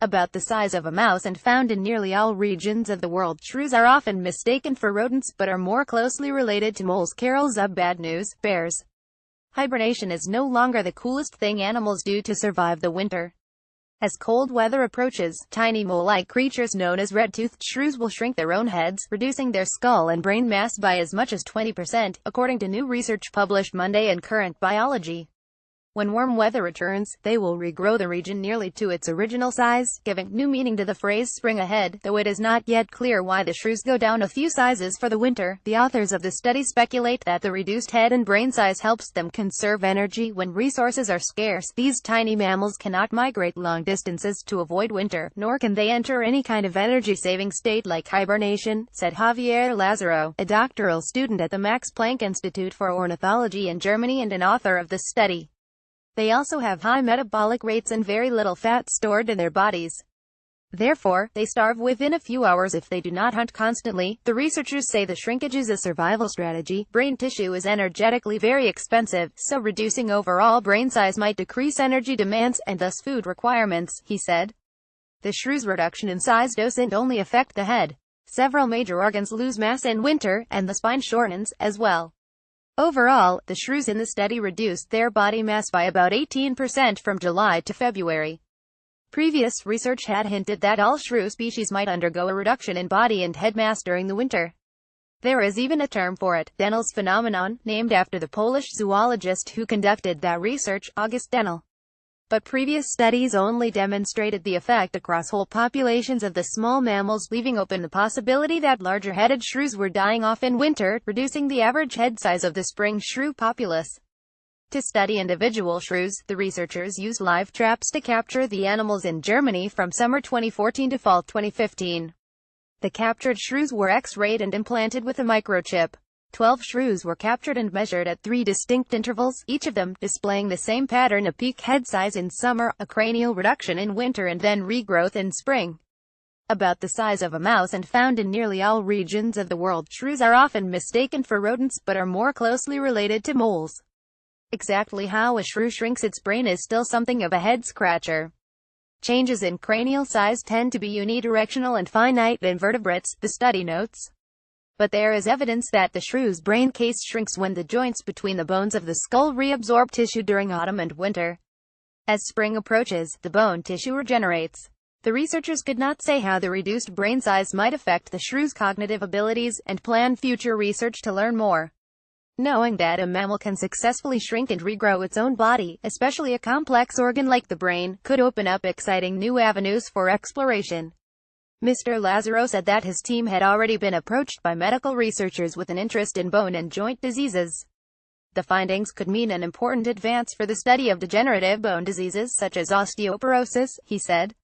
About the size of a mouse and found in nearly all regions of the world, shrews are often mistaken for rodents, but are more closely related to moles. Carol Zub. Bad news, bears. Hibernation is no longer the coolest thing animals do to survive the winter. As cold weather approaches, tiny mole-like creatures known as red-toothed shrews will shrink their own heads, reducing their skull and brain mass by as much as 20%, according to new research published Monday in Current Biology. When warm weather returns, they will regrow the region nearly to its original size, giving new meaning to the phrase spring ahead, though it is not yet clear why the shrews go down a few sizes for the winter. The authors of the study speculate that the reduced head and brain size helps them conserve energy when resources are scarce. These tiny mammals cannot migrate long distances to avoid winter, nor can they enter any kind of energy-saving state like hibernation, said Javier Lazaro, a doctoral student at the Max Planck Institute for Ornithology in Germany and an author of the study. They also have high metabolic rates and very little fat stored in their bodies. Therefore, they starve within a few hours if they do not hunt constantly. The researchers say the shrinkage is a survival strategy. Brain tissue is energetically very expensive, so reducing overall brain size might decrease energy demands, and thus food requirements, he said. The shrew's reduction in size doesn't only affect the head. Several major organs lose mass in winter, and the spine shortens, as well. Overall, the shrews in the study reduced their body mass by about 18% from July to February. Previous research had hinted that all shrew species might undergo a reduction in body and head mass during the winter. There is even a term for it, Denel's phenomenon, named after the Polish zoologist who conducted that research, August Denel. But previous studies only demonstrated the effect across whole populations of the small mammals, leaving open the possibility that larger-headed shrews were dying off in winter, reducing the average head size of the spring shrew populace. To study individual shrews, the researchers used live traps to capture the animals in Germany from summer 2014 to fall 2015. The captured shrews were X-rayed and implanted with a microchip. 12 shrews were captured and measured at 3 distinct intervals, each of them displaying the same pattern: a peak head size in summer, a cranial reduction in winter, and then regrowth in spring. About the size of a mouse and found in nearly all regions of the world, shrews are often mistaken for rodents, but are more closely related to moles. Exactly how a shrew shrinks its brain is still something of a head-scratcher. Changes in cranial size tend to be unidirectional and finite in vertebrates, the study notes. But there is evidence that the shrew's brain case shrinks when the joints between the bones of the skull reabsorb tissue during autumn and winter. As spring approaches, the bone tissue regenerates. The researchers could not say how the reduced brain size might affect the shrew's cognitive abilities, and plan future research to learn more. Knowing that a mammal can successfully shrink and regrow its own body, especially a complex organ like the brain, could open up exciting new avenues for exploration. Mr. Lazaro said that his team had already been approached by medical researchers with an interest in bone and joint diseases. The findings could mean an important advance for the study of degenerative bone diseases such as osteoporosis, he said.